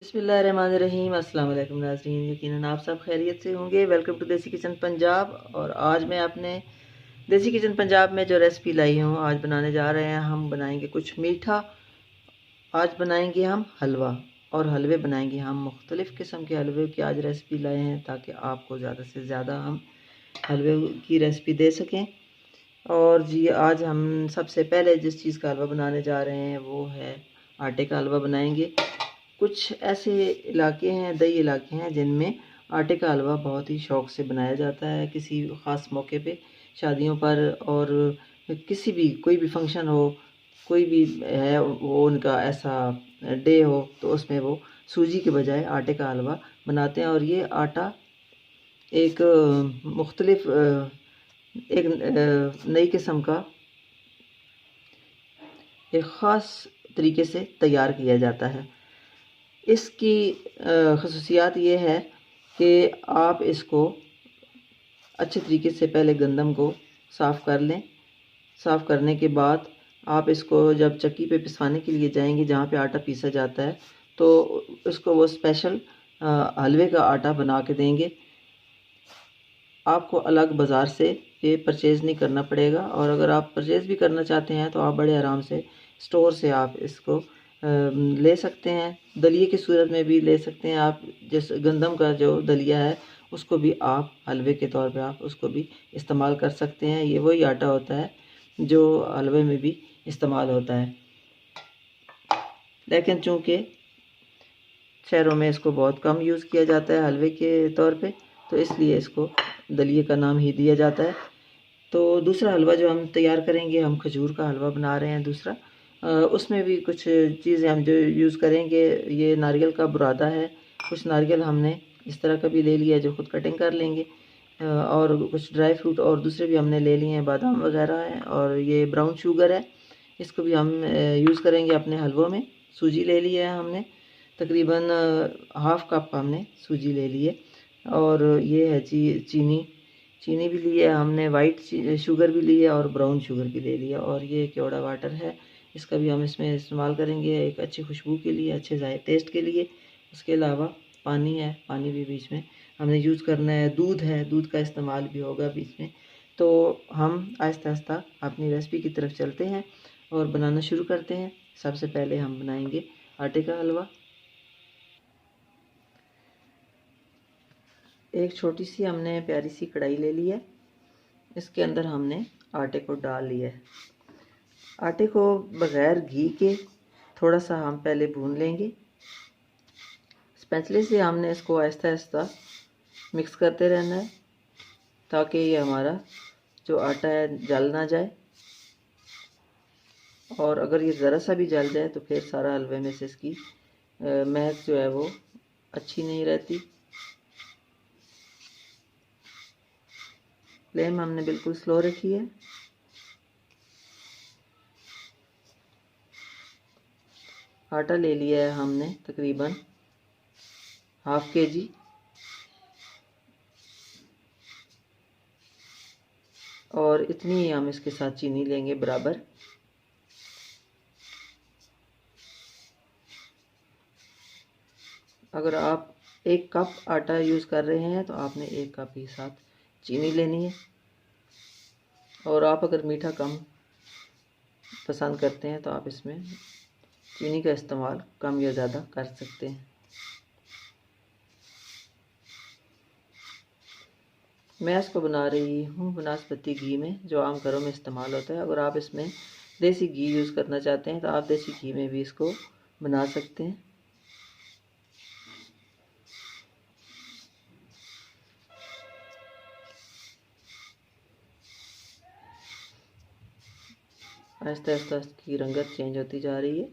बिस्मिल्लाहिर्रहमानिर्रहीम। अस्सलाम वालेकुम नाज़रीन, यकीनन आप सब खैरियत से होंगे। वेलकम टू देसी किचन पंजाब। और आज मैं अपने देसी किचन पंजाब में जो रेसिपी लाई हूँ, आज बनाने जा रहे हैं। हम बनाएंगे कुछ मीठा। आज बनाएंगे हम हलवा, और हलवे बनाएंगे हम मुख्तलिफ़ किस्म के हलवे की आज रेसिपी लाए हैं, ताकि आपको ज़्यादा से ज़्यादा हम हलवे की रेसिपी दे सकें। और जी, आज हम सबसे पहले जिस चीज़ का हलवा बनाने जा रहे हैं वो है आटे का हलवा बनाएंगे। कुछ ऐसे इलाके हैं, दही इलाके हैं, जिनमें आटे का हलवा बहुत ही शौक़ से बनाया जाता है। किसी ख़ास मौके पे, शादियों पर, और किसी भी कोई भी फंक्शन हो, कोई भी है वो उनका ऐसा डे हो, तो उसमें वो सूजी के बजाय आटे का हलवा बनाते हैं। और ये आटा एक मुख्तलिफ एक नई किस्म का एक ख़ास तरीके से तैयार किया जाता है। इसकी ख़ुसूसियात ये है कि आप इसको अच्छे तरीके से पहले गंदम को साफ़ कर लें। साफ़ करने के बाद आप इसको जब चक्की पे पिसवाने के लिए जाएंगे, जहाँ पे आटा पीसा जाता है, तो इसको वो स्पेशल हलवे का आटा बना के देंगे। आपको अलग बाज़ार से ये परचेज़ नहीं करना पड़ेगा। और अगर आप परचेज़ भी करना चाहते हैं तो आप बड़े आराम से स्टोर से आप इसको ले सकते हैं। दलिए की सूरत में भी ले सकते हैं आप। जिस गंदम का जो दलिया है, उसको भी आप हलवे के तौर पे आप उसको भी इस्तेमाल कर सकते हैं। ये वही आटा होता है जो हलवे में भी इस्तेमाल होता है, लेकिन चूँकि शहरों में इसको बहुत कम यूज़ किया जाता है हलवे के तौर पे, तो इसलिए इसको दलिए का नाम ही दिया जाता है। तो दूसरा हलवा जो हम तैयार करेंगे, हम खजूर का हलवा बना रहे हैं दूसरा। उसमें भी कुछ चीज़ें हम जो यूज़ करेंगे, ये नारियल का बुरादा है। कुछ नारियल हमने इस तरह का भी ले लिया जो ख़ुद कटिंग कर लेंगे। और कुछ ड्राई फ्रूट और दूसरे भी हमने ले लिए हैं, बादाम वगैरह है। और ये ब्राउन शुगर है, इसको भी हम यूज़ करेंगे अपने हलवों में। सूजी ले लिया है हमने, तकरीबन हाफ़ कप हमने सूजी ले ली है। और ये है चीनी। चीनी भी ली है हमने, वाइट शुगर भी ली है, और ब्राउन शुगर भी ले लिया। और ये केवड़ा वाटर है, इसका भी हम इसमें इस्तेमाल करेंगे एक अच्छी खुशबू के लिए, अच्छे टेस्ट के लिए। उसके अलावा पानी है, पानी भी बीच में हमने यूज़ करना है। दूध है, दूध का इस्तेमाल भी होगा बीच में। तो हम आहिस्ता आहिस्ता अपनी रेसिपी की तरफ चलते हैं और बनाना शुरू करते हैं। सबसे पहले हम बनाएंगे आटे का हलवा। एक छोटी सी हमने प्यारी सी कढ़ाई ले ली है, इसके अंदर हमने आटे को डाल लिया है। आटे को बग़ैर घी के थोड़ा सा हम पहले भून लेंगे। स्पैचुले से हमने इसको आहिस्ता आहिस्ता मिक्स करते रहना है, ताकि ये हमारा जो आटा है जल ना जाए। और अगर ये ज़रा सा भी जल जाए तो फिर सारा हलवे में से इसकी महक जो है वो अच्छी नहीं रहती। फ्लेम हमने बिल्कुल स्लो रखी है। आटा ले लिया है हमने तकरीबन हाफ़ kg। और इतनी ही हम इसके साथ चीनी लेंगे बराबर। अगर आप 1 कप आटा यूज़ कर रहे हैं तो आपने 1 कप ही साथ चीनी लेनी है। और आप अगर मीठा कम पसंद करते हैं तो आप इसमें चीनी का इस्तेमाल कम या ज़्यादा कर सकते हैं। मैं इसको बना रही हूँ बनास्पति घी में, जो आम घरों में इस्तेमाल होता है। अगर आप इसमें देसी घी यूज़ करना चाहते हैं तो आप देसी घी में भी इसको बना सकते हैं। आहिस्ता आहिस्ता इसकी रंगत चेंज होती जा रही है।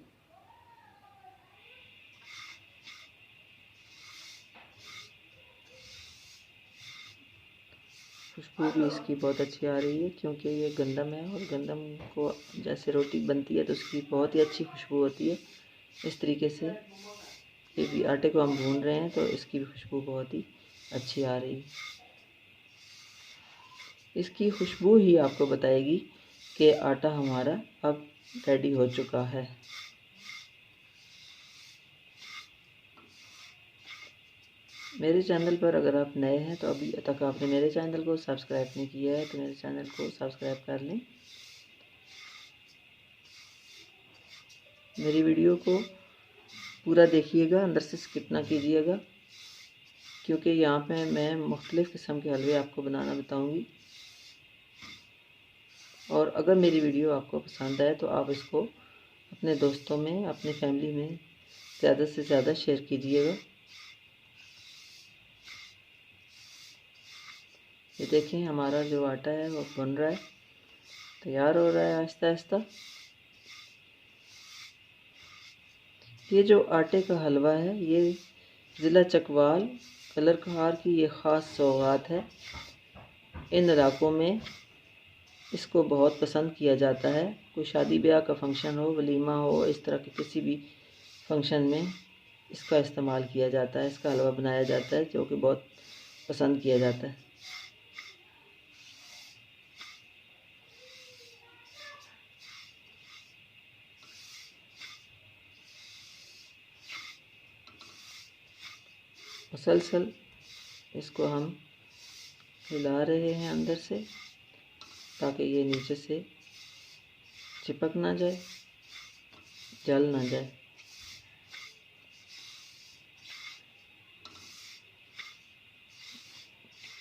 खुशबू भी इसकी बहुत अच्छी आ रही है, क्योंकि ये गंदम है, और गंदम को जैसे रोटी बनती है तो उसकी बहुत ही अच्छी खुशबू होती है। इस तरीके से ये भी आटे को हम भून रहे हैं तो इसकी भी खुशबू बहुत ही अच्छी आ रही है। इसकी खुशबू ही आपको बताएगी कि आटा हमारा अब रेडी हो चुका है। मेरे चैनल पर अगर आप नए हैं तो अभी तक आपने मेरे चैनल को सब्सक्राइब नहीं किया है तो मेरे चैनल को सब्सक्राइब कर लें। मेरी वीडियो को पूरा देखिएगा, अंदर से स्किप ना कीजिएगा, क्योंकि यहाँ पे मैं मुख्तलिफ़ किस्म के हलवे आपको बनाना बताऊँगी। और अगर मेरी वीडियो आपको पसंद आए तो आप इसको अपने दोस्तों में, अपनी फैमिली में ज़्यादा से ज़्यादा शेयर कीजिएगा। ये देखें हमारा जो आटा है वो बन रहा है, तैयार हो रहा है आहिस्ता आहिस्ता। ये जो आटे का हलवा है ये ज़िला चकवाल कलर कहार की ये ख़ास सौगात है। इन इलाकों में इसको बहुत पसंद किया जाता है। कोई शादी ब्याह का फंक्शन हो, वलीमा हो, इस तरह के किसी भी फंक्शन में इसका इस्तेमाल किया जाता है, इसका हलवा बनाया जाता है, जो कि बहुत पसंद किया जाता है। मुसलसल इसको हम हिला रहे हैं अंदर से, ताकि ये नीचे से चिपक ना जाए, जल ना जाए।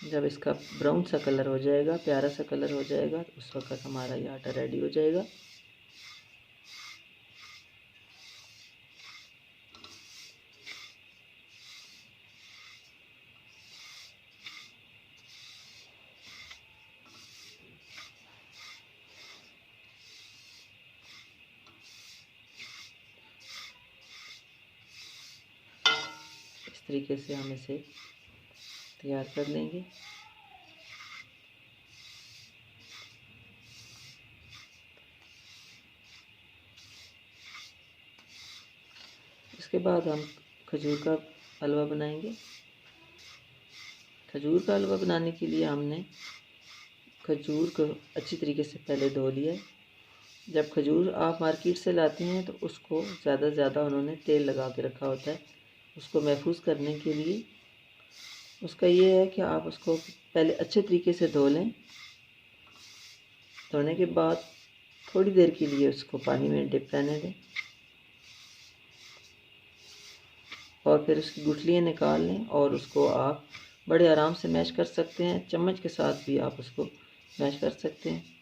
जब इसका ब्राउन सा कलर हो जाएगा, प्यारा सा कलर हो जाएगा, तो उस वक्त हमारा ये आटा रेडी हो जाएगा। इस तरीके से हम इसे तैयार कर लेंगे। इसके बाद हम खजूर का हलवा बनाएंगे। खजूर का हलवा बनाने के लिए हमने खजूर को अच्छी तरीके से पहले धो लिया है। जब खजूर आप मार्केट से लाते हैं तो उसको ज़्यादा से ज़्यादा उन्होंने तेल लगा के रखा होता है उसको महफूज करने के लिए। उसका ये है कि आप उसको पहले अच्छे तरीके से धो लें। धोने के बाद थोड़ी देर के लिए उसको पानी में डिप रहने दें और फिर उसकी गुठलियाँ निकाल लें और उसको आप बड़े आराम से मैश कर सकते हैं। चम्मच के साथ भी आप उसको मैश कर सकते हैं।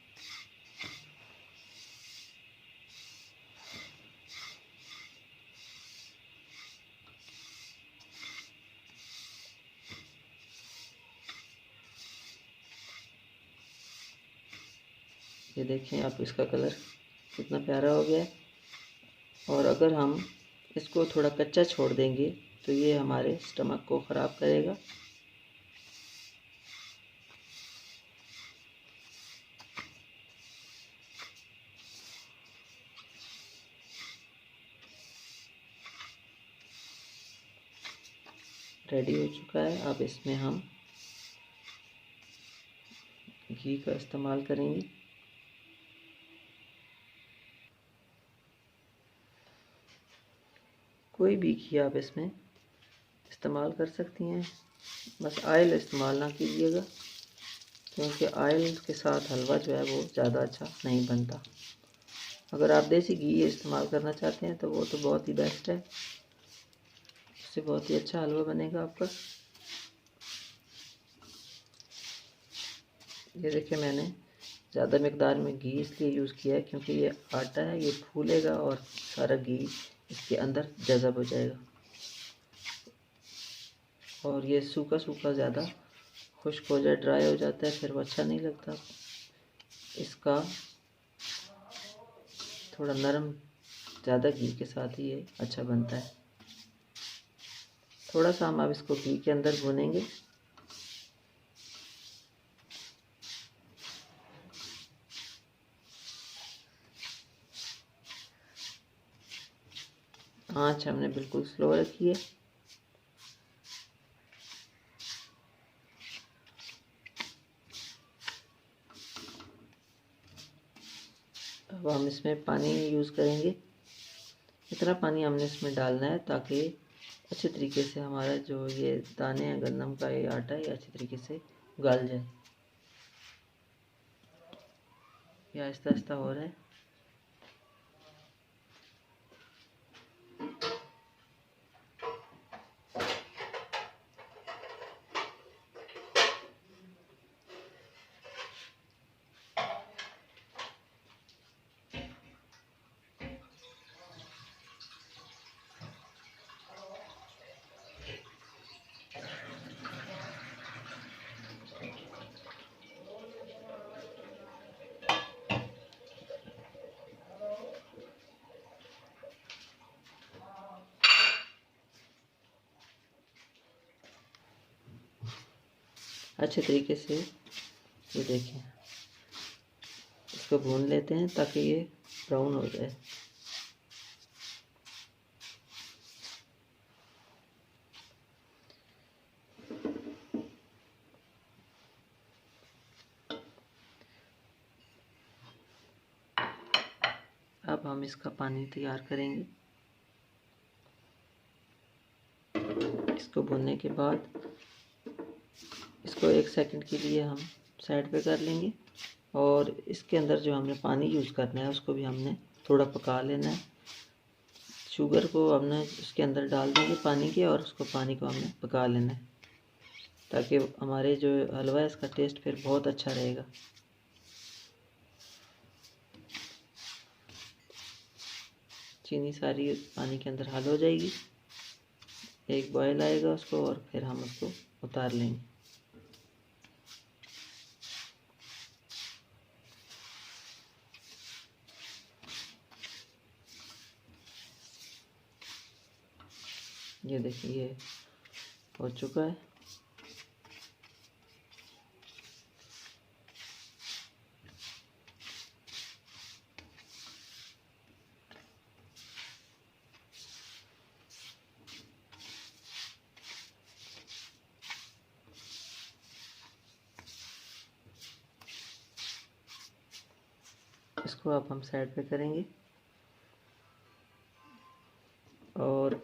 ये देखें आप, इसका कलर कितना प्यारा हो गया है। और अगर हम इसको थोड़ा कच्चा छोड़ देंगे तो ये हमारे स्टमक को ख़राब करेगा। रेडी हो चुका है। अब इसमें हम घी का इस्तेमाल करेंगे। कोई भी घी आप इसमें इस्तेमाल कर सकती हैं, बस ऑयल इस्तेमाल ना कीजिएगा, क्योंकि ऑयल के साथ हलवा जो है वो ज़्यादा अच्छा नहीं बनता। अगर आप देसी घी इस्तेमाल करना चाहते हैं तो वो तो बहुत ही बेस्ट है, उससे बहुत ही अच्छा हलवा बनेगा आपका। ये देखिए, मैंने ज़्यादा मकदार में घी इसलिए यूज़ किया है क्योंकि ये आटा है, ये फूलेगा और सारा घी इसके अंदर जज़ब हो जाएगा। और ये सूखा सूखा ज़्यादा खुश्क हो जाए, ड्राई हो जाता है, फिर वो अच्छा नहीं लगता। इसका थोड़ा नरम ज़्यादा घी के साथ ही ये अच्छा बनता है। थोड़ा सा हम अब इसको घी के अंदर भूनेंगे। आँच हमने बिल्कुल स्लो रखी है। अब हम इसमें पानी यूज़ करेंगे। इतना पानी हमने इसमें डालना है ताकि अच्छे तरीके से हमारा जो ये दाने हैं गंदम का, ये आटा ये अच्छे तरीके से गल जाए। ये आहिस्ता आहिस्ता हो रहा है। अच्छे तरीके से ये देखें, इसको भून लेते हैं ताकि ये ब्राउन हो जाए। अब हम इसका पानी तैयार करेंगे। इसको भूनने के बाद इसको 1 सेकंड के लिए हम साइड पे कर लेंगे और इसके अंदर जो हमने पानी यूज़ करना है उसको भी हमने थोड़ा पका लेना है। शुगर को हमने इसके अंदर डाल देंगे पानी के, और उसको पानी को हमने पका लेना है ताकि हमारे जो हलवा है इसका टेस्ट फिर बहुत अच्छा रहेगा। चीनी सारी पानी के अंदर हल हो जाएगी, एक बॉयल आएगा उसको, और फिर हम उसको उतार लेंगे। ये देखिए ये हो चुका है। इसको अब हम साइड पे करेंगे और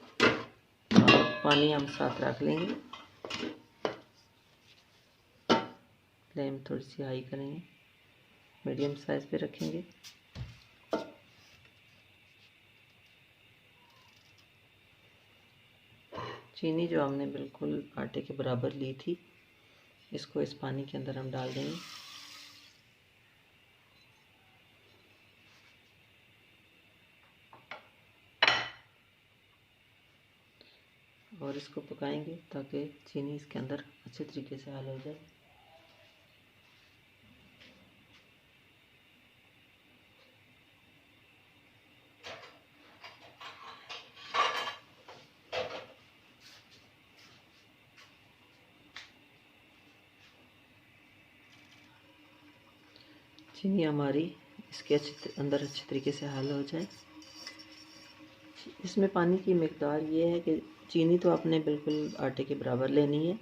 पानी हम साथ रख लेंगे। फ्लेम थोड़ी सी हाई करेंगे, मीडियम साइज पे रखेंगे। चीनी जो हमने बिल्कुल आटे के बराबर ली थी, इसको इस पानी के अंदर हम डाल देंगे। और इसको पकाएंगे ताकि चीनी इसके अंदर अच्छे तरीके से हल हो जाए। चीनी हमारी इसके अंदर अच्छे तरीके से हल हो जाए। इसमें पानी की मिकदार ये है कि चीनी तो आपने बिल्कुल आटे के बराबर लेनी है,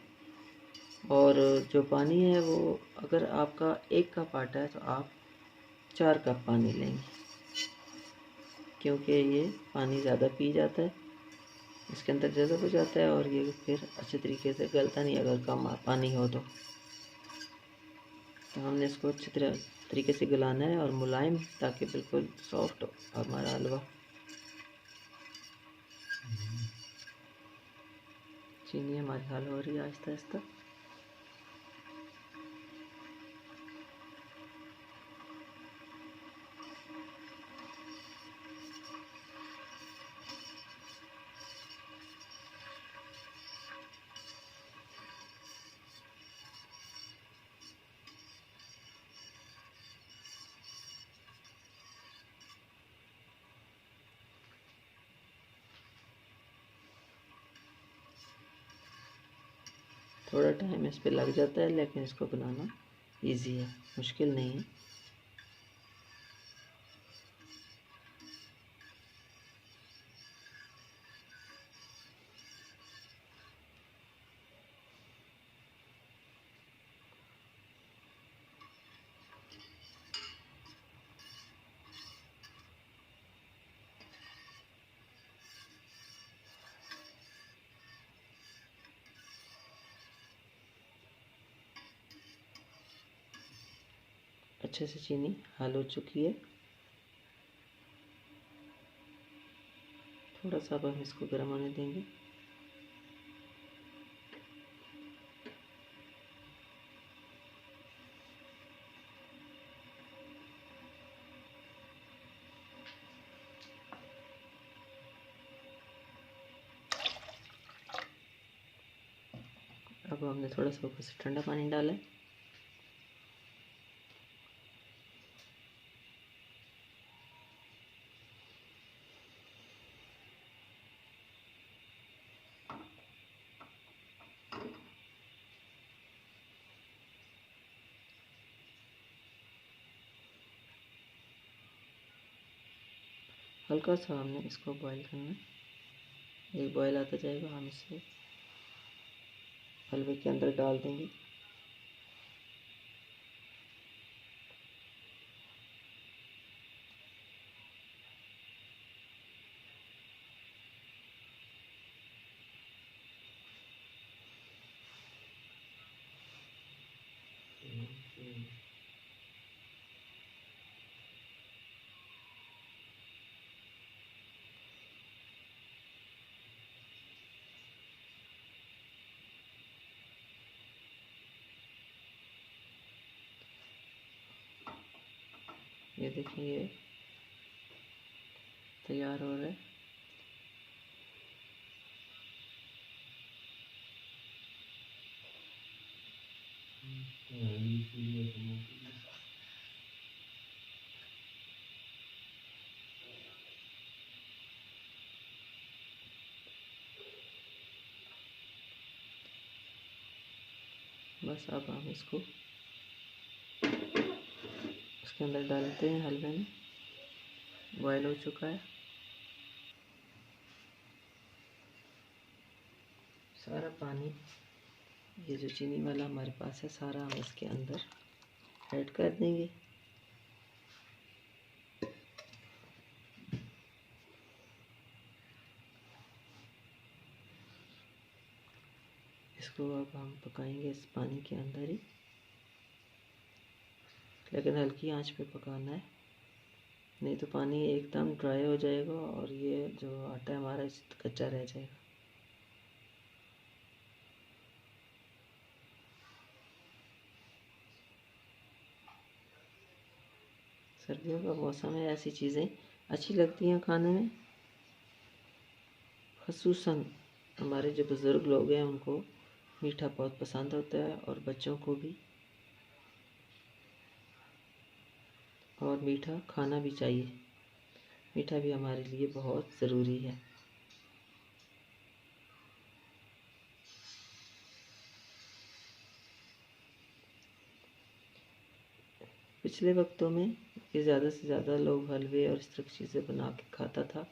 और जो पानी है वो अगर आपका 1 कप आटा है तो आप 4 कप पानी लेंगे, क्योंकि ये पानी ज़्यादा पी जाता है, इसके अंदर जज़ब हो जाता है और ये फिर अच्छे तरीके से गलता नहीं अगर कम पानी हो तो हमने इसको अच्छे तरीके से गलाना है और मुलायम, ताकि बिल्कुल सॉफ्ट हो हमारा हलवा। चीनी हमारी हल हो रही है आहिस्ता आहिस्ता। थोड़ा टाइम इस पे लग जाता है, लेकिन इसको बनाना इजी है, मुश्किल नहीं है। अच्छे से चीनी हाल हो चुकी है। थोड़ा सा अब हम इसको गर्म होने देंगे। अब हमने थोड़ा सा ऊपर से ठंडा पानी डाला है। हल्का सा हमने इसको बॉईल करना है। एक बॉईल आता जाएगा, हम इसे हलवे के अंदर डाल देंगे। ये देखिए ये तैयार हो रहा है। बस अब हम इसको इसके अंदर डालते हैं। हलवे में बॉयल हो चुका है। सारा पानी ये जो चीनी वाला हमारे पास है सारा हम इसके अंदर ऐड कर देंगे। इसको अब हम पकाएंगे इस पानी के अंदर ही, लेकिन हल्की आंच पे पकाना है, नहीं तो पानी एकदम ड्राई हो जाएगा और ये जो आटा है हमारा कच्चा रह जाएगा। सर्दियों का मौसम है, ऐसी चीज़ें अच्छी लगती हैं खाने में। ख़ुसूसन हमारे जो बुज़ुर्ग लोग हैं उनको मीठा बहुत पसंद होता है और बच्चों को भी, और मीठा खाना भी चाहिए। मीठा भी हमारे लिए बहुत ज़रूरी है। पिछले वक्तों में ये ज़्यादा से ज़्यादा लोग हलवे और इस तरह की चीज़ें बना के खाता था,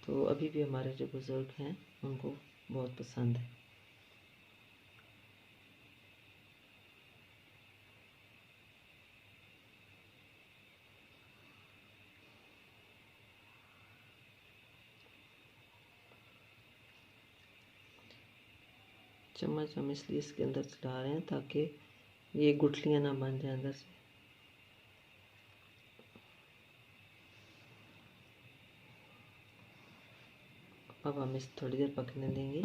तो अभी भी हमारे जो बुज़ुर्ग हैं उनको बहुत पसंद है। चम्मच हम इसलिए इसके अंदर से डाल रहे हैं ताकि ये गुठलियाँ ना बन जाए अंदर से। अब हम इसे थोड़ी देर पकने देंगे।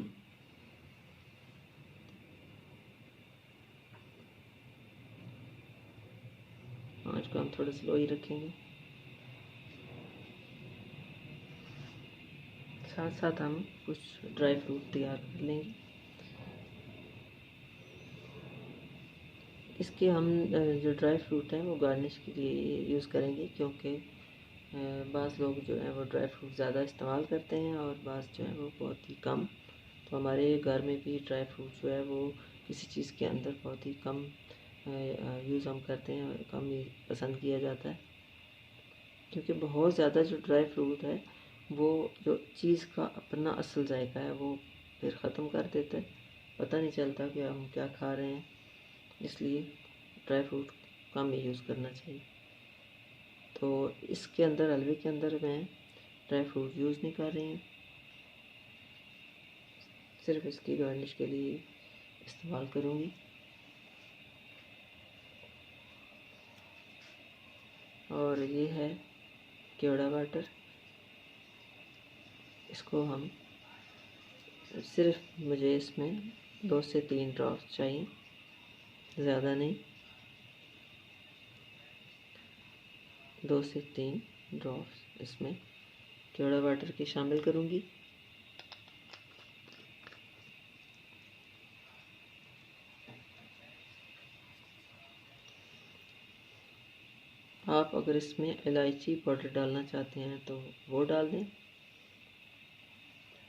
आँच को हम थोड़ा स्लो ही रखेंगे। साथ साथ हम कुछ ड्राई फ्रूट तैयार कर लेंगे। इसके हम जो ड्राई फ्रूट हैं वो गार्निश के लिए यूज़ करेंगे, क्योंकि बाज़ लोग जो हैं वो ड्राई फ्रूट ज़्यादा इस्तेमाल करते हैं और बाज़ जो है वो बहुत ही कम। तो हमारे घर में भी ड्राई फ्रूट जो है वो किसी चीज़ के अंदर बहुत ही कम यूज़ हम करते हैं और कम ही पसंद किया जाता है, क्योंकि बहुत ज़्यादा जो ड्राई फ्रूट है वो जो चीज़ का अपना असल जायका है वो फिर ख़त्म कर देता है, पता नहीं चलता कि हम क्या खा रहे हैं। इसलिए ड्राई फ्रूट कम ही यूज़ करना चाहिए। तो इसके अंदर हलवे के अंदर मैं ड्राई फ्रूट यूज़ नहीं कर रही हूँ, सिर्फ इसकी गार्निश के लिए इस्तेमाल करूँगी। और ये है केवड़ा वाटर। इसको हम सिर्फ मुझे इसमें 2 से 3 ड्रॉप्स चाहिए, ज़्यादा नहीं। 2 से 3 ड्रॉप्स इसमें केवड़ा वाटर की शामिल करूँगी। आप अगर इसमें इलायची पाउडर डालना चाहते हैं तो वो डाल दें।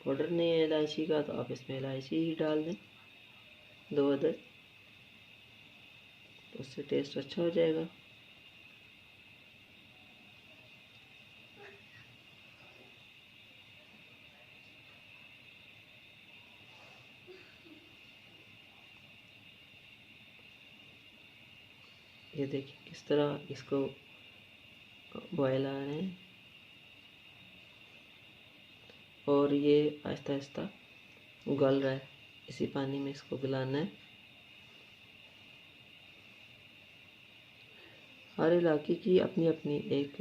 पाउडर नहीं है इलायची का तो आप इसमें इलायची ही डाल दें 2 अदद, तो उससे टेस्ट अच्छा हो जाएगा। ये देखिए किस तरह इसको बॉयल आ रहे हैं और ये आहिस्ता आहिस्ता गल रहा है। इसी पानी में इसको गलाना है। हर इलाके की अपनी अपनी एक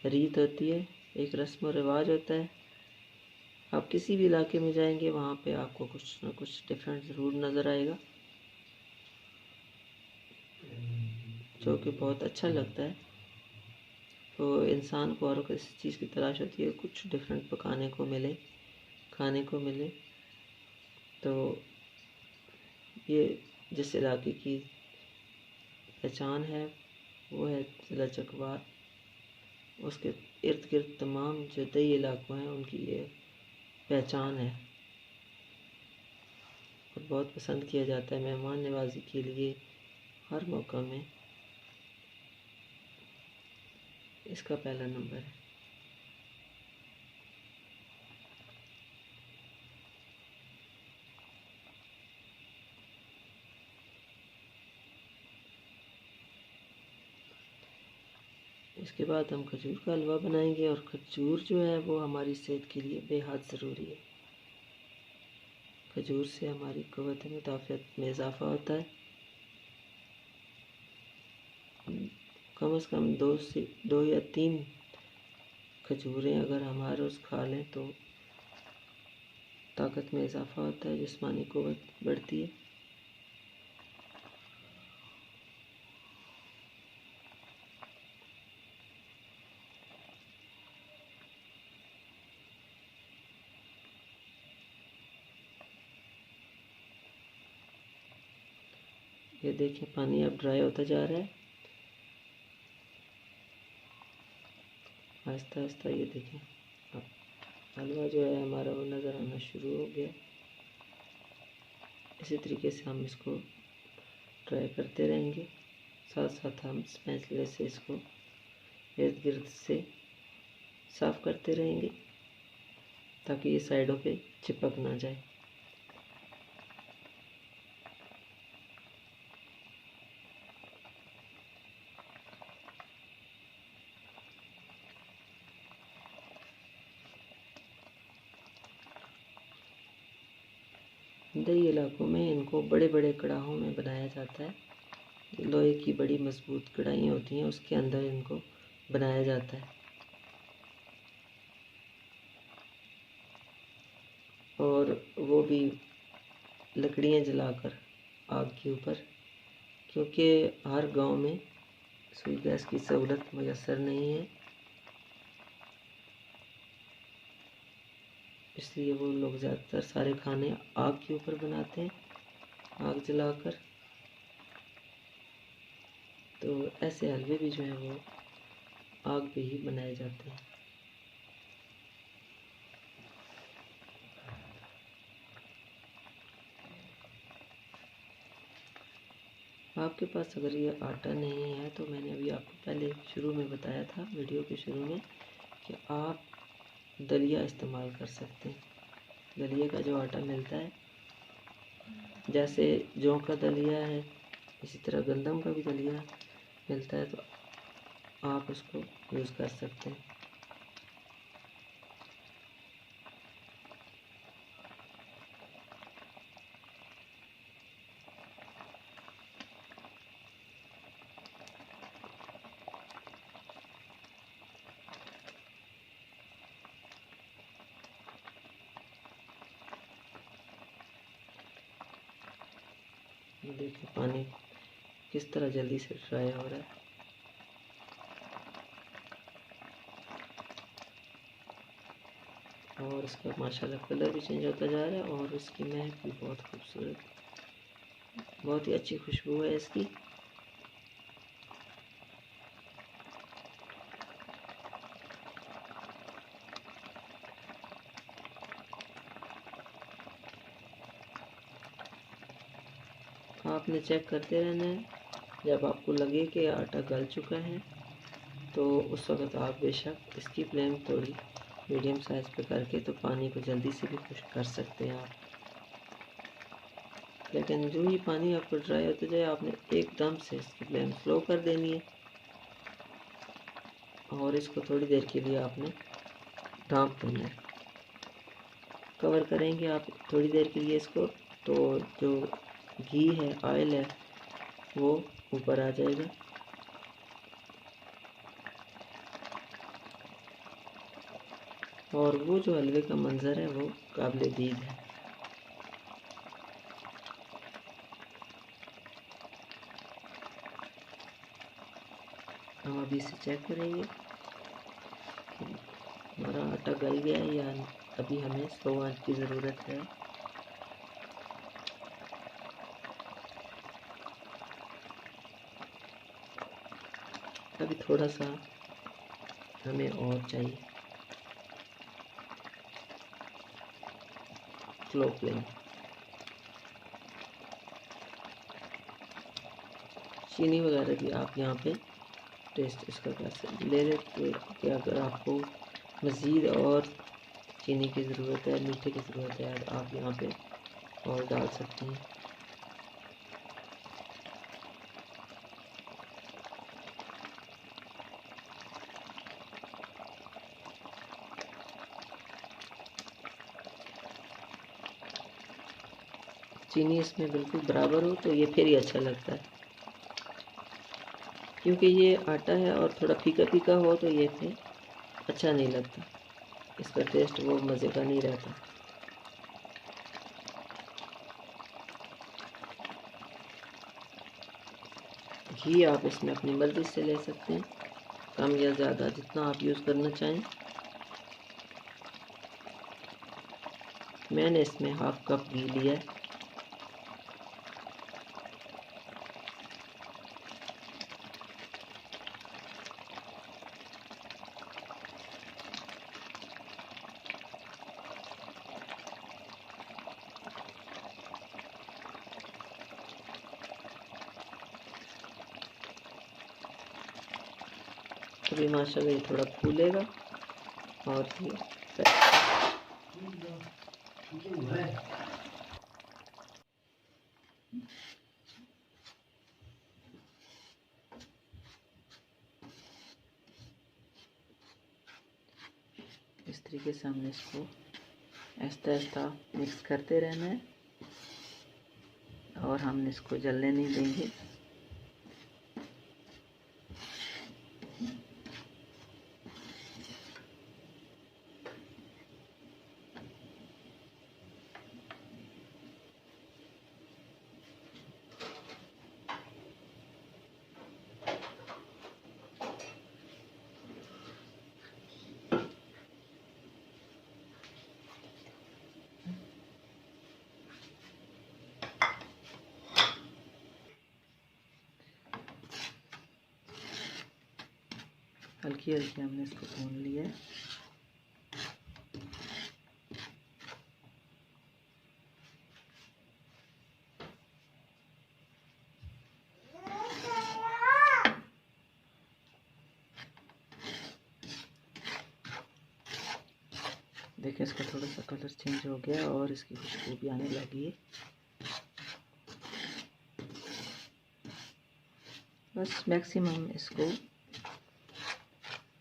रीत होती है, एक रस्म व रिवाज होता है। आप किसी भी इलाके में जाएंगे वहाँ पे आपको कुछ ना कुछ डिफरेंट ज़रूर नज़र आएगा, जो कि बहुत अच्छा लगता है। तो इंसान को और किसी चीज़ की तलाश होती है, कुछ डिफरेंट पकाने को मिले, खाने को मिले। तो ये जिस इलाके की पहचान है वो है ज़िला चकवात। उसके इर्द गिर्द तमाम जो दई इलाकों हैं उनकी ये पहचान है और बहुत पसंद किया जाता है। मेहमान नवाजी के लिए हर मौका में इसका पहला नंबर है। इसके बाद हम खजूर का हलवा बनाएंगे और खजूर जो है वो हमारी सेहत के लिए बेहद ज़रूरी है। खजूर से हमारी क़ुव्वत मुदाफ़अत में इजाफ़ा होता है। कम से कम 2 या 3 खजूरें अगर हम हर रोज़ खा लें तो ताकत में इजाफ़ा होता है, जिस्मानी क़ुव्वत बढ़ती है। ये देखिए पानी अब ड्राई होता जा रहा है आहिस्ता आहिस्ता। ये देखें अब हलवा जो है हमारा वो नज़र आना शुरू हो गया। इसी तरीके से हम इसको ट्राई करते रहेंगे, साथ साथ हम स्पैचुला से इसको इर्द गिर्द से साफ़ करते रहेंगे ताकि ये साइडों पे चिपक ना जाए। दही इलाकों में इनको बड़े बड़े कड़ाहों में बनाया जाता है। लोहे की बड़ी मजबूत कढ़ाई होती हैं, उसके अंदर इनको बनाया जाता है और वो भी लकड़ियाँ जलाकर आग के ऊपर, क्योंकि हर गांव में सुई गैस की सहूलत मैसर नहीं है, इसलिए वो लोग ज़्यादातर सारे खाने आग के ऊपर बनाते हैं, आग जलाकर। तो ऐसे हलवे भी जो हैं वो आग पे ही बनाए जाते हैं। आपके पास अगर ये आटा नहीं है तो मैंने अभी आपको पहले शुरू में बताया था, वीडियो के शुरू में, कि आप दलिया इस्तेमाल कर सकते हैं। दलिया का जो आटा मिलता है, जैसे जौ का दलिया है इसी तरह गंदम का भी दलिया मिलता है, तो आप उसको यूज़ कर सकते हैं। देखिए पानी किस तरह जल्दी से फ्राई हो रहा है। और इसका माशाल्लाह कलर भी चेंज होता जा रहा है और इसकी महक भी बहुत खूबसूरत, बहुत ही अच्छी खुशबू है इसकी। आपने चेक करते रहना है, जब आपको लगे कि आटा गल चुका है तो उस वक्त आप बेशक इसकी फ्लेम थोड़ी मीडियम साइज़ पे करके तो पानी को जल्दी से भी खुश्क कर सकते हैं आप। लेकिन जो ही पानी आपको ड्राई होता जाए आपने एकदम से इसकी फ्लेम स्लो कर देनी है और इसको थोड़ी देर के लिए आपने ढाँप देना है। कवर करेंगे आप थोड़ी देर के लिए इसको, तो जो घी है, ऑयल है, वो ऊपर आ जाएगा। और वो जो हलवे का मंज़र है वो काबिल दीद है। हम अभी इसे चेक करेंगे कि हमारा आटा गल गया है या अभी हमें स्लो आंच की ज़रूरत है। अभी थोड़ा सा हमें और चाहिए स्लो फ्लेम। चीनी वगैरह भी आप यहाँ पे टेस्ट इसका कर ले लेते कि अगर आपको मज़ीद और चीनी की ज़रूरत है, मीठे की ज़रूरत है, तो आप यहाँ पे और डाल सकते हैं। चीनी इसमें बिल्कुल बराबर हो तो ये फिर ही अच्छा लगता है, क्योंकि ये आटा है और थोड़ा फीका फीका हो तो ये फिर अच्छा नहीं लगता, इसका टेस्ट वो मज़े का नहीं रहता। घी आप इसमें अपनी मर्ज़ी से ले सकते हैं, कम या ज़्यादा जितना आप यूज़ करना चाहें। मैंने इसमें हाफ कप घी लिया है। अभी माशाल्लाह ये थोड़ा फूलेगा और ये इस तरीके से हमने इसको आहिस्ता आहिस्ता मिक्स करते रहना है और हम इसको जलने नहीं देंगे। हल्की हल्की हमने इसको भून लिया है। देखिए इसका थोड़ा सा कलर चेंज हो गया और इसकी खुशबू भी आने लगी है। बस मैक्सिमम इसको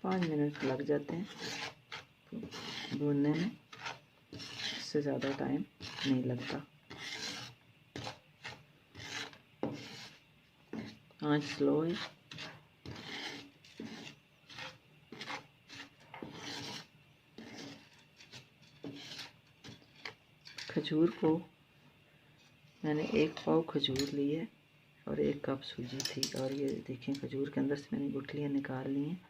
5 मिनट लग जाते हैं भूनने में, इससे ज़्यादा टाइम नहीं लगता। आँच स्लो है। खजूर को मैंने 1 पाव खजूर ली है और 1 कप सूजी थी, और ये देखें खजूर के अंदर से मैंने गुठलियाँ निकाल ली हैं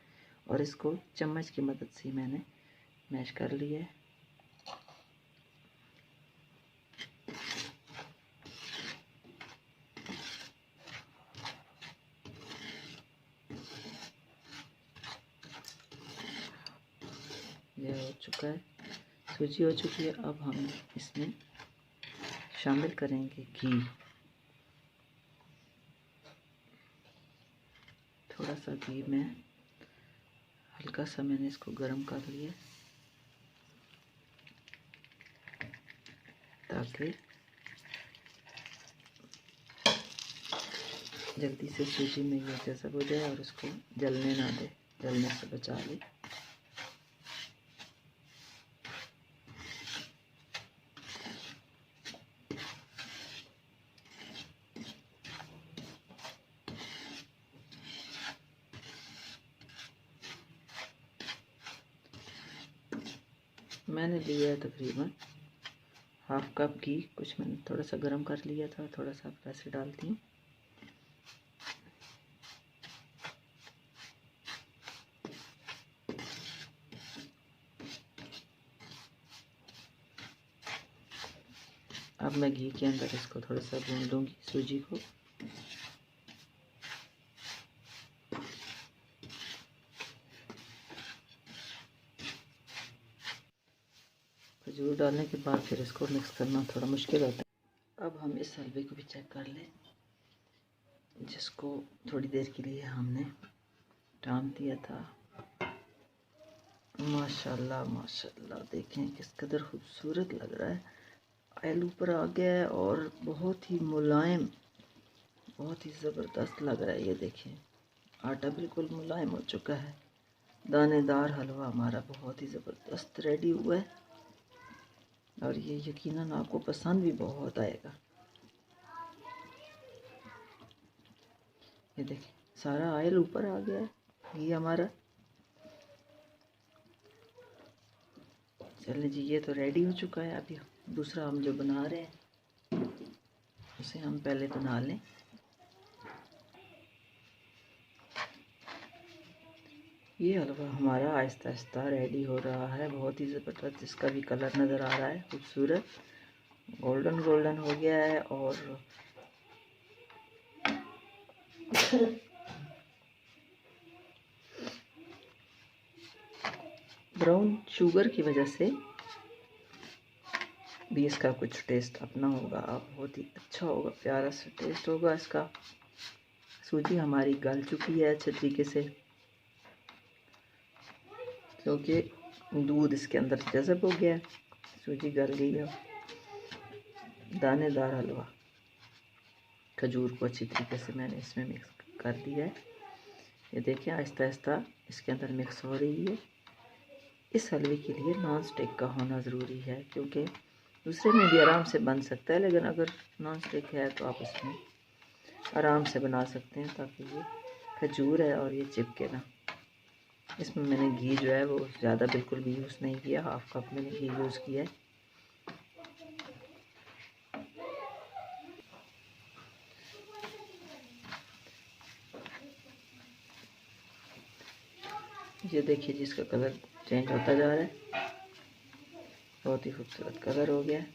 और इसको चम्मच की मदद से मैंने मैश कर लिया है। यह हो चुका है, सूजी हो चुकी है। अब हम इसमें शामिल करेंगे घी। थोड़ा सा घी में हल्का सा मैंने इसको गरम कर लिया ताकि जल्दी से सूजी में ये जज़ब हो जाए और इसको जलने ना दे, जलने से बचा ले। मैंने लिया है तकरीबन 1/2 कप घी। कुछ मैंने थोड़ा सा गरम कर लिया था, थोड़ा सा वैसे डालती हूँ। अब मैं घी के अंदर इसको थोड़ा सा भून लूँगी सूजी को। खजूर डालने के बाद फिर इसको मिक्स करना थोड़ा मुश्किल होता है। अब हम इस हलवे को भी चेक कर लें, जिसको थोड़ी देर के लिए हमने ढाँप दिया था। माशाल्लाह माशाल्लाह, देखें किस कदर खूबसूरत लग रहा है। ऑयल ऊपर आ गया है और बहुत ही मुलायम, बहुत ही ज़बरदस्त लग रहा है। ये देखिए आटा बिल्कुल मुलायम हो चुका है। दानेदार हलवा हमारा बहुत ही ज़बरदस्त रेडी हुआ है और ये यकीनन आपको पसंद भी बहुत आएगा। ये देखिए सारा ऑयल ऊपर आ गया है, ये हमारा। चलिए जी, ये तो रेडी हो चुका है। अभी दूसरा हम जो बना रहे हैं उसे हम पहले बना लें। ये हलवा हमारा आहिस्ता आहिस्ता रेडी हो रहा है, बहुत ही ज़बरदस्त। इसका भी कलर नज़र आ रहा है खूबसूरत, गोल्डन गोल्डन हो गया है। और ब्राउन शुगर की वजह से भी इसका कुछ टेस्ट अपना होगा, बहुत ही अच्छा होगा, प्यारा सा टेस्ट होगा इसका। सूजी हमारी गल चुकी है अच्छे तरीके से, क्योंकि दूध इसके अंदर जज़ब हो गया है, सूजी गल गई है। दानेदार हलवा, खजूर को अच्छी तरीके से मैंने इसमें मिक्स कर दिया है। ये देखिए आहिस्ता आहिस्ता इसके अंदर मिक्स हो रही है। इस हलवे के लिए नॉन स्टिक का होना ज़रूरी है, क्योंकि दूसरे में भी आराम से बन सकता है, लेकिन अगर नॉन स्टिक है तो आप इसमें आराम से बना सकते हैं, ताकि ये खजूर है और ये चिपके ना। इसमें मैंने घी जो है वो ज़्यादा बिल्कुल भी यूज़ नहीं किया, 1/2 कप मैंने घी यूज़ किया है। ये देखिए जिसका कलर चेंज होता जा रहा है, बहुत ही खूबसूरत कलर हो गया है।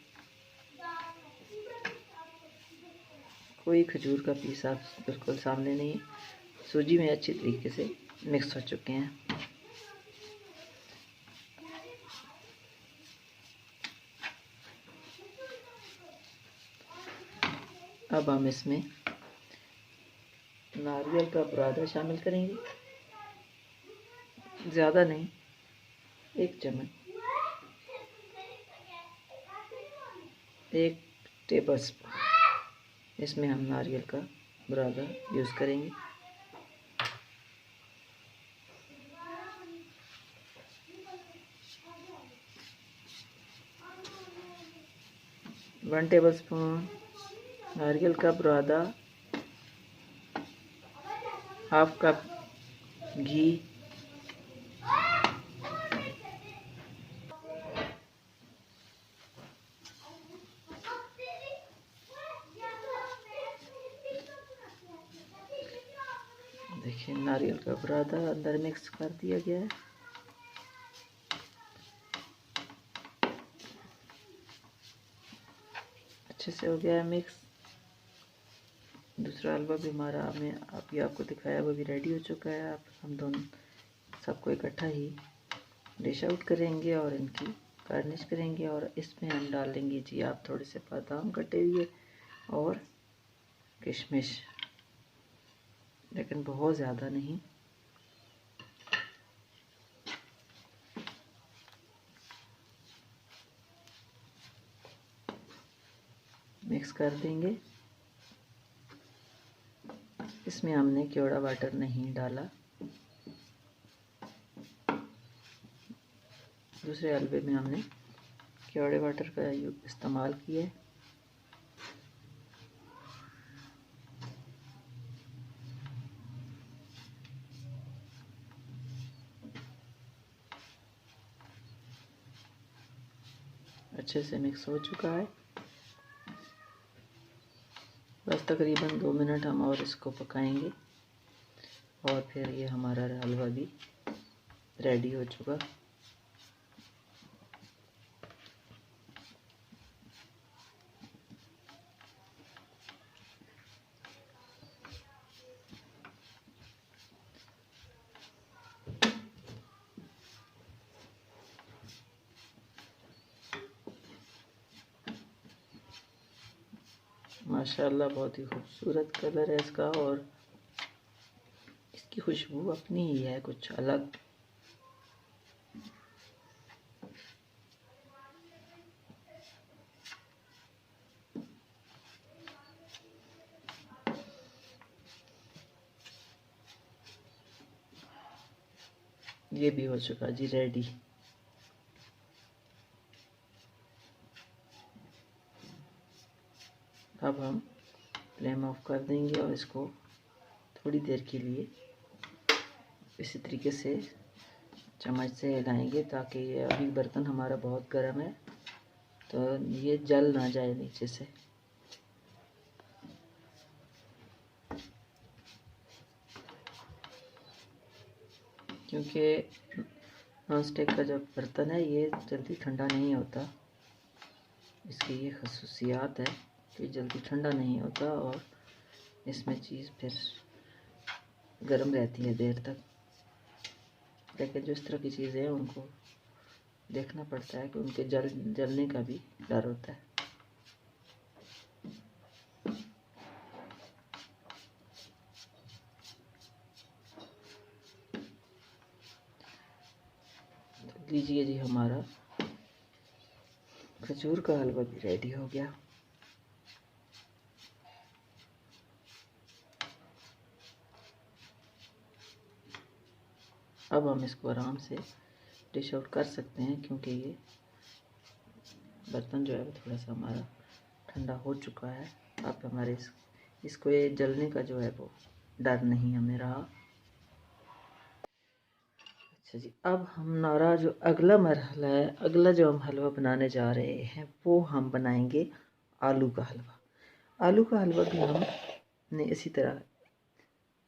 कोई खजूर का पीस आप बिल्कुल सामने नहीं है। सूजी में अच्छी तरीके से मिक्स हो चुके हैं। अब हम इसमें नारियल का बुरादा शामिल करेंगे, ज़्यादा नहीं, 1 चम्मच, 1 टेबल स्पून इसमें हम नारियल का बुरादा यूज़ करेंगे। वन टेबल स्पून नारियल का बुरादा, 1/2 कप घी, देखिए नारियल का बुरादा अंदर मिक्स कर दिया गया है। अच्छे से हो गया है मिक्स। दूसरा हलवा भी हमारा हमें अभी आपको दिखाया वो भी रेडी हो चुका है। अब हम दोनों सबको इकट्ठा ही डिश आउट करेंगे और इनकी गार्निश करेंगे। और इसमें हम डाल देंगे जी आप थोड़े से बादाम कटे हुए और किशमिश, लेकिन बहुत ज़्यादा नहीं। मिक्स कर देंगे। इसमें हमने केवड़ा वाटर नहीं डाला। दूसरे हलवे में हमने केवड़े वाटर का इस्तेमाल किया है। अच्छे से मिक्स हो चुका है। बस तकरीबन 2 मिनट हम और इसको पकाएंगे और फिर ये हमारा हलवा भी रेडी हो चुका। माशाल्लाह बहुत ही खूबसूरत कलर है इसका और इसकी खुशबू अपनी ही है कुछ अलग। ये भी हो चुका जी रेडी। अब हम फ्लेम ऑफ कर देंगे और इसको थोड़ी देर के लिए इसी तरीके से चम्मच से हिलाएंगे ताकि ये अभी बर्तन हमारा बहुत गर्म है तो ये जल ना जाए नीचे से। क्योंकि नॉन स्टिक का जो बर्तन है ये जल्दी ठंडा नहीं होता, इसकी ये खसूसियात है कि जल्दी ठंडा नहीं होता और इसमें चीज़ फिर गर्म रहती है देर तक। लेकिन जो इस तरह की चीज़ें हैं उनको देखना पड़ता है कि उनके जलने का भी डर होता है। तो लीजिए जी हमारा खजूर का हलवा भी रेडी हो गया। अब हम इसको आराम से डिश आउट कर सकते हैं क्योंकि ये बर्तन जो है वो थोड़ा सा हमारा ठंडा हो चुका है। अब हमारे इसको ये जलने का जो है वो डर नहीं हमें रहा। अच्छा जी, अब हमारा जो अगला मरहला है, अगला जो हम हलवा बनाने जा रहे हैं वो हम बनाएंगे आलू का हलवा। आलू का हलवा भी हमने इसी तरह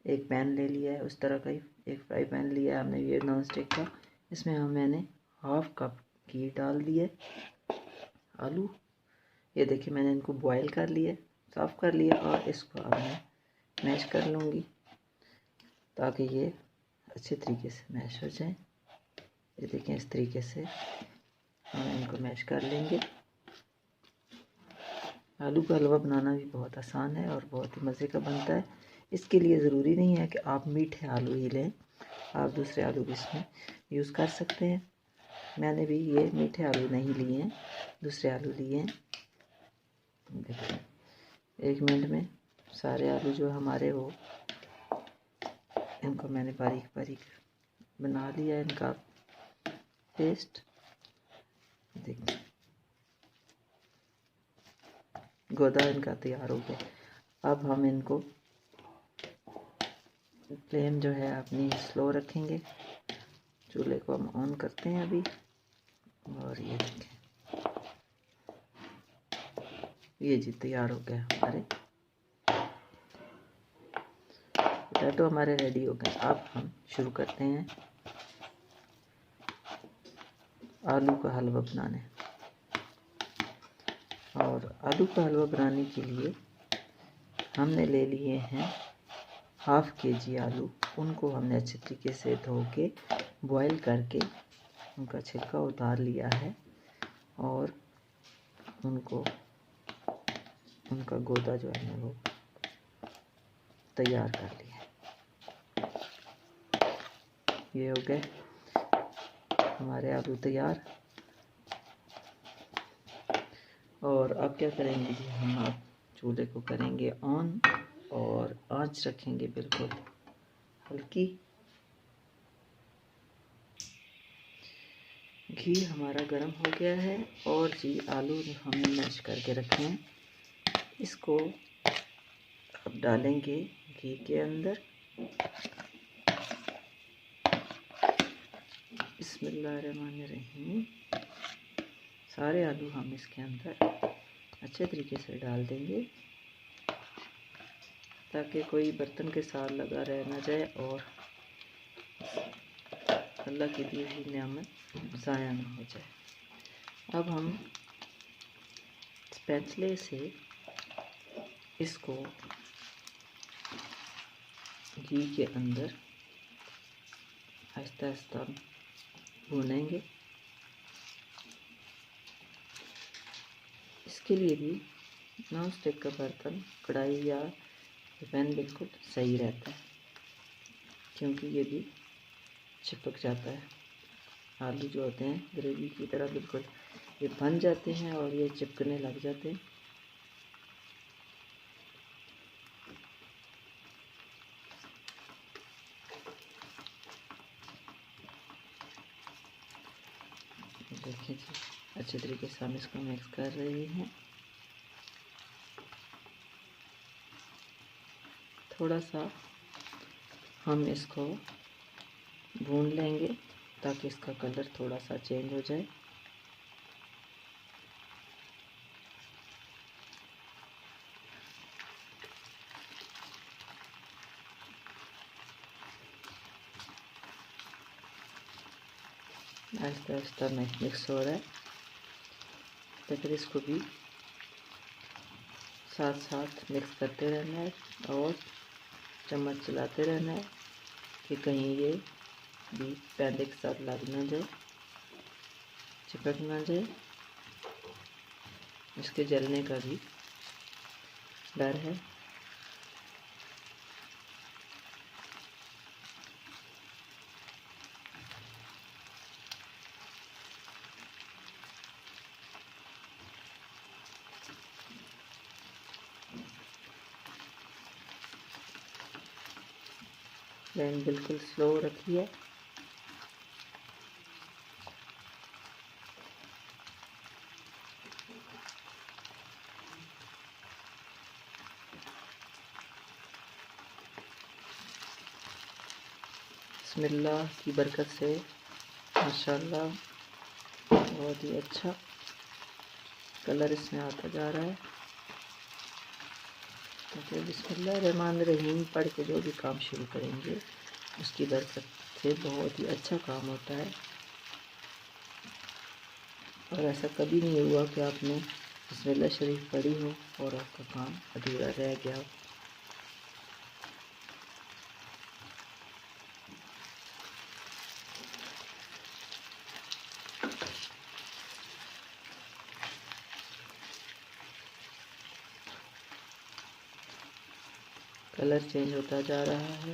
एक पैन ले लिया है, उस तरह का ही एक फ्राई पैन लिया है हमने ये नॉन स्टिक का। इसमें मैंने 1/2 कप घी डाल दिए। आलू ये देखिए मैंने इनको बॉईल कर लिया, साफ़ कर लिया और इसको अब मैं मैश कर लूँगी ताकि ये अच्छे तरीके से मैश हो जाए। ये देखें इस तरीके से हम इनको मैश कर लेंगे। आलू का हलवा बनाना भी बहुत आसान है और बहुत ही मज़े का बनता है। इसके लिए ज़रूरी नहीं है कि आप मीठे आलू ही लें, आप दूसरे आलू भी इसमें यूज़ कर सकते हैं। मैंने भी ये मीठे आलू नहीं लिए हैं, दूसरे आलू लिए हैं। देखिए 1 मिनट में सारे आलू जो हमारे वो इनको मैंने बारीक बारीक बना लिया इनका पेस्ट। देखिए गोदा इनका तैयार हो गया। अब हम इनको फ्लेम जो है अपनी स्लो रखेंगे। चूल्हे को हम ऑन करते हैं अभी और ये देखें ये जी तैयार हो गया हमारे पोटैटो हमारे रेडी हो गए। अब हम शुरू करते हैं आलू का हलवा बनाने। और आलू का हलवा बनाने के लिए हमने ले लिए हैं 1/2 kg आलू। उनको हमने अच्छे तरीके से धो के बॉईल करके उनका छिलका उतार लिया है और उनका गोदा जो है वो तैयार कर लिया। ये हो गए हमारे आलू तैयार। और अब क्या करेंगे जी, हम अब चूल्हे को करेंगे ऑन और आंच रखेंगे बिल्कुल हल्की। घी हमारा गर्म हो गया है और जी आलू जो हमने मैश करके रखे हैं इसको अब डालेंगे घी के अंदर। बिस्मिल्लाहिर्रहमानिर्रहीम। सारे आलू हम इसके अंदर अच्छे तरीके से डाल देंगे ताकि कोई बर्तन के साथ लगा रह ना जाए और अल्लाह की दी हुई नेमत ज़ाया ना हो जाए। अब हम स्पैचुले से इसको घी के अंदर आहिस्ता आहिस्ता भूनेंगे। इसके लिए भी नॉन स्टिक का बर्तन, कढ़ाई या पैन बिल्कुल सही रहता है क्योंकि ये भी चिपक जाता है। आलू जो होते हैं ग्रेवी की तरह बिल्कुल ये बन जाते हैं और ये चिपकने लग जाते हैं। देखिए जी अच्छे तरीके से हम इसको मिक्स कर रहे हैं। थोड़ा सा हम इसको भून लेंगे ताकि इसका कलर थोड़ा सा चेंज हो जाए। आहिस्ता आहिस्ता मिक्स हो रहा है तो फिर इसको भी साथ साथ मिक्स करते रहना है और चम्मच चलाते रहना है कि कहीं ये भी पैन के साथ लग ना जाए, चिपक ना जाए। इसके जलने का भी डर है। फ्लेम बिल्कुल स्लो रखिए। बिस्मिल्लाह की बरकत से माशाल्लाह बहुत ही अच्छा कलर इसमें आता जा रहा है। तो बिस्मिल्लाहिर्रहमानिर्रहीम पढ़ के जो भी काम शुरू करेंगे उसकी बरकत से बहुत ही अच्छा काम होता है। और ऐसा कभी नहीं हुआ कि आपने बिस्मिल्लाह शरीफ पढ़ी हो और आपका काम अधूरा रह गया हो। कलर चेंज होता जा रहा है।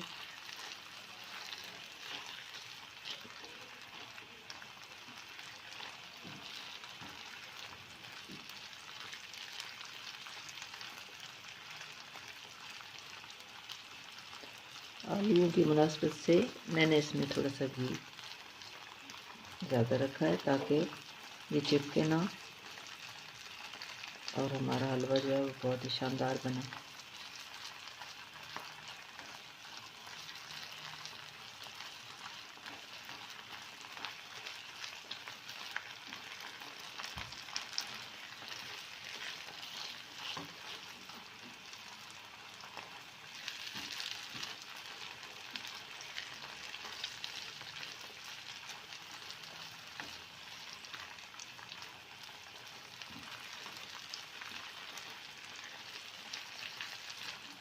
आलूओं की मुनासबत से मैंने इसमें थोड़ा सा घी ज़्यादा रखा है ताकि ये चिपके ना और हमारा हलवा जो है वो बहुत ही शानदार बने।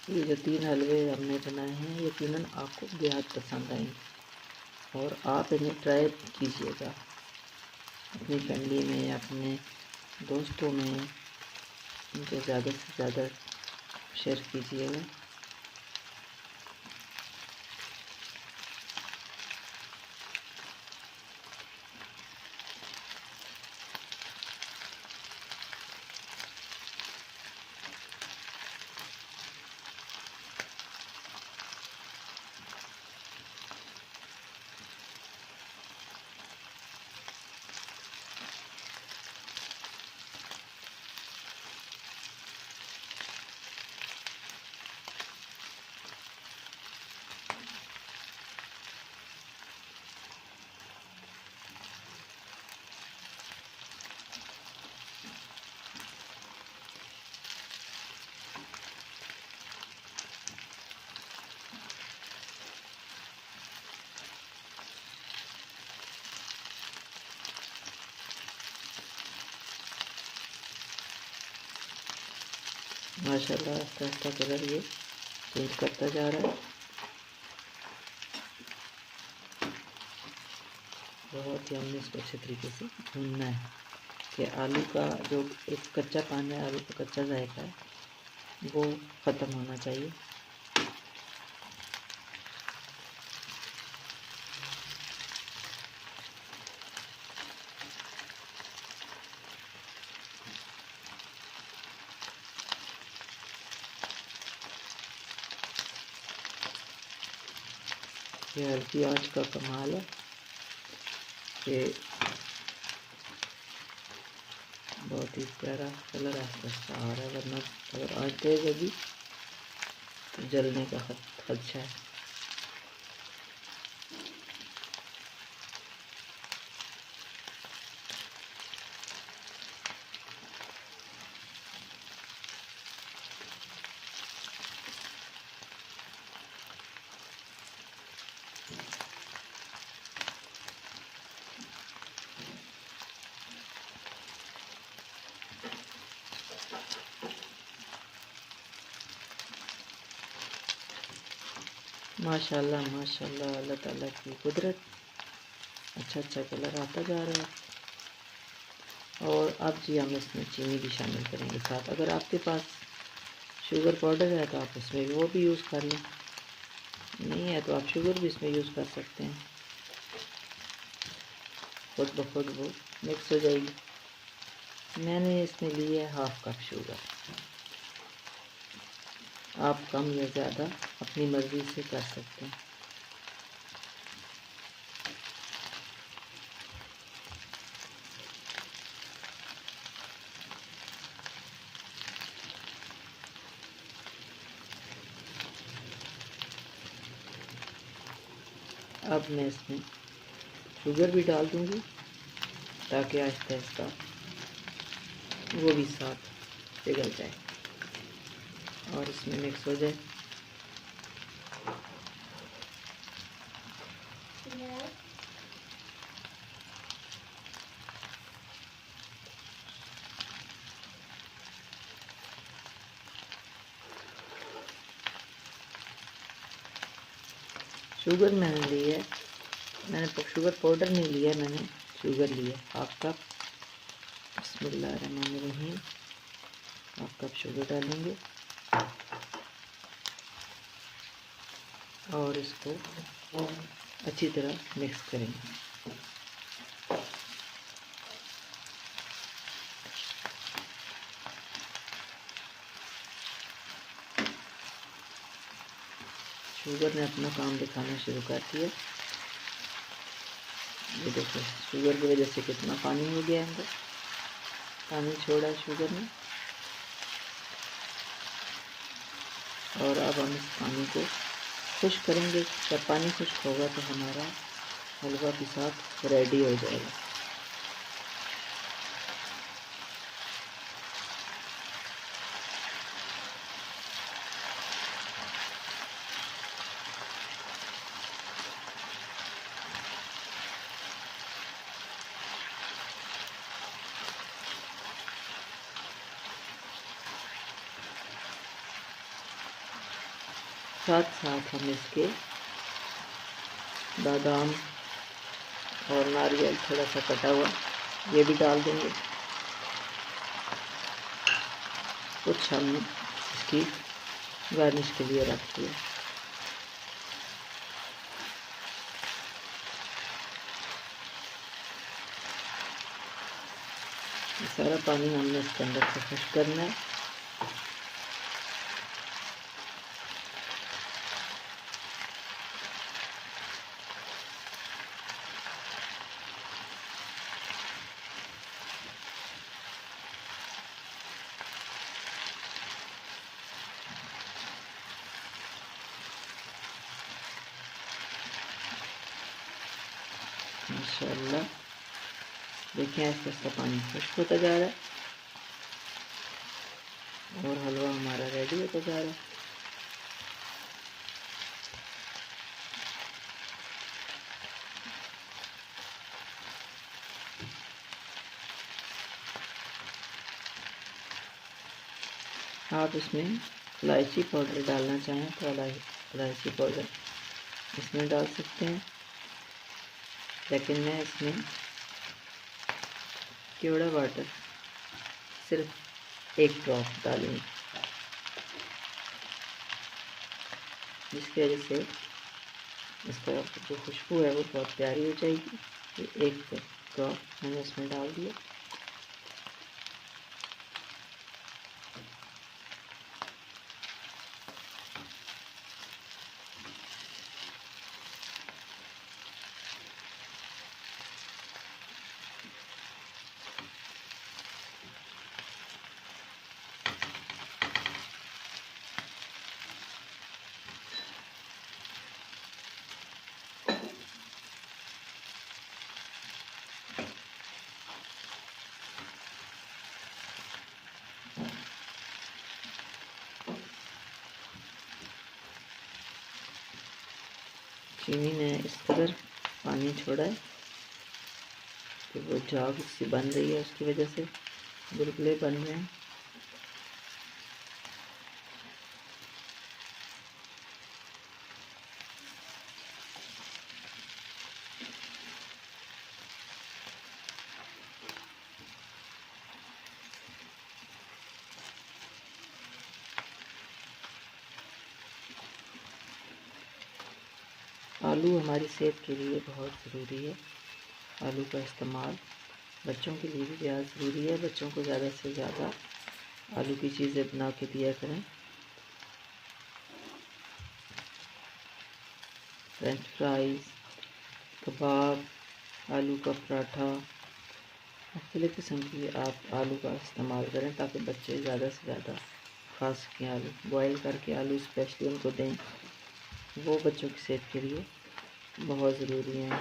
ये जो 3 हलवे हमने बनाए हैं यकीनन आपको बेहद पसंद आएंगे और आप इन्हें ट्राई कीजिएगा अपनी फैमिली में, अपने दोस्तों में इनको ज़्यादा से ज़्यादा शेयर कीजिएगा। माशाल्लाह आहिस्ता आहिस्ता कलर ये चेंज करता जा रहा है। बहुत ही हमने इसको अच्छे तरीके से भूनना है कि आलू का जो एक कच्चापन है, आलू का कच्चा जायका है वो ख़त्म होना चाहिए। ये हल्की आंच का कमाल है कि बहुत ही प्यारा कलर आस्ता आ रहा है, वरना अगर आंच तेज होगी तो जलने का खदशा है। माशाल्लाह माशाल्लाह, अल्लाह ताला की कुदरत, अच्छा अच्छा कलर आता जा रहा है। और अब जी हम इसमें चीनी भी शामिल करेंगे साथ। अगर आपके पास शुगर पाउडर है तो आप इसमें वो भी यूज़ कर लें, नहीं है तो आप शुगर भी इसमें यूज़ कर सकते हैं, खुद ब खुद वो मिक्स हो जाएगी। मैंने इसमें ली है 1/2 कप शुगर। आप कम या ज़्यादा अपनी मर्ज़ी से कर सकते हैं। अब मैं इसमें शुगर भी डाल दूंगी ताकि आहिस्ता आहिस्ता वो भी साथ पिघल जाए और इसमें मिक्स हो जाए। शुगर मैंने ली है, मैंने शुगर पाउडर नहीं लिया, मैंने शुगर लिया 1/2 कप। बिस्मिल्लाहिर्रहमानिर्रहीम। 1/2 कप शुगर डालेंगे और इसको अच्छी तरह मिक्स करेंगे। शुगर ने अपना काम दिखाना शुरू कर दिया। ये देखो शुगर की वजह से कितना पानी हो गया अंदर, पानी छोड़ा है शुगर ने। और अब हम इस पानी को खुश्क करेंगे। जब पानी खुश्क होगा तो हमारा हलवा के साथ रेडी हो जाएगा। साथ साथ हम इसके बादाम और नारियल थोड़ा सा कटा हुआ ये भी डाल देंगे। कुछ हमने इसकी गार्निश के लिए रख दिया। सारा पानी हमने इसके अंदर से खुश करना है। माशाअल्लाह देखिए आहिस्ता आहिस्ता पानी खुश्क होता जा रहा है और हलवा हमारा रेडी होता जा रहा है। आप इसमें इलायची पाउडर डालना चाहें तो इलायची पाउडर इसमें डाल सकते हैं, लेकिन मैं इसमें केवड़ा वाटर सिर्फ 1 ड्रॉप डालूंगी, जिसकी वजह से इसका जो खुशबू है वो बहुत प्यारी हो जाएगी। तो 1 ड्रॉप मैंने इसमें डाल दिया। चीनी ने इस कदर पानी छोड़ा है कि वो झाग सी बन रही है, उसकी वजह से बुलबुले बन रहे हैं। आलू हमारी सेहत के लिए बहुत ज़रूरी है। आलू का इस्तेमाल बच्चों के लिए भी ज़्यादा ज़रूरी है। बच्चों को ज़्यादा से ज़्यादा आलू की चीज़ें बना के दिया करें। फ्रेंच फ्राइज़, कबाब, आलू का पराठा, मुख्तलिफ़ किस्म की आप आलू का इस्तेमाल करें ताकि बच्चे ज़्यादा से ज़्यादा खा सकें। आलू बॉयल करके आलू स्पेशली उनको दें, वो बच्चों की सेहत के लिए बहुत ज़रूरी है।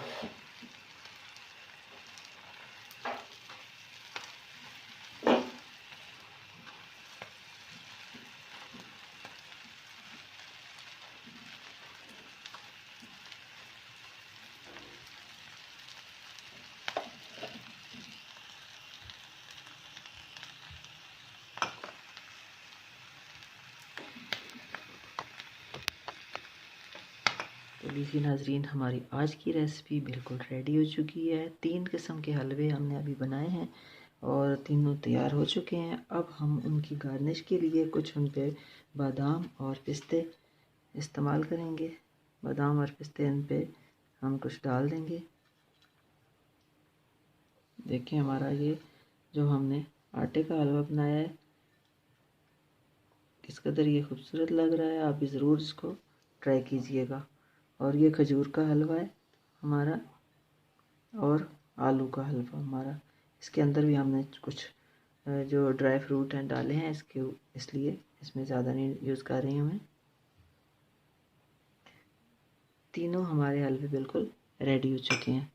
तो लीजिए नाजरीन, हमारी आज की रेसिपी बिल्कुल रेडी हो चुकी है। 3 किस्म के हलवे हमने अभी बनाए हैं और तीनों तैयार हो चुके हैं। अब हम उनकी गार्निश के लिए कुछ उन पे बादाम और पिस्ते इस्तेमाल करेंगे। बादाम और पिस्ते इन पे हम कुछ डाल देंगे। देखिए हमारा ये जो हमने आटे का हलवा बनाया है किस कदर ये खूबसूरत लग रहा है। आप भी ज़रूर इसको ट्राई कीजिएगा। और ये खजूर का हलवा है हमारा और आलू का हलवा हमारा। इसके अंदर भी हमने कुछ जो ड्राई फ्रूट हैं डाले हैं इसलिए इसमें ज़्यादा नहीं यूज़ कर रही हूँ मैं। तीनों हमारे हलवे बिल्कुल रेडी हो चुके हैं।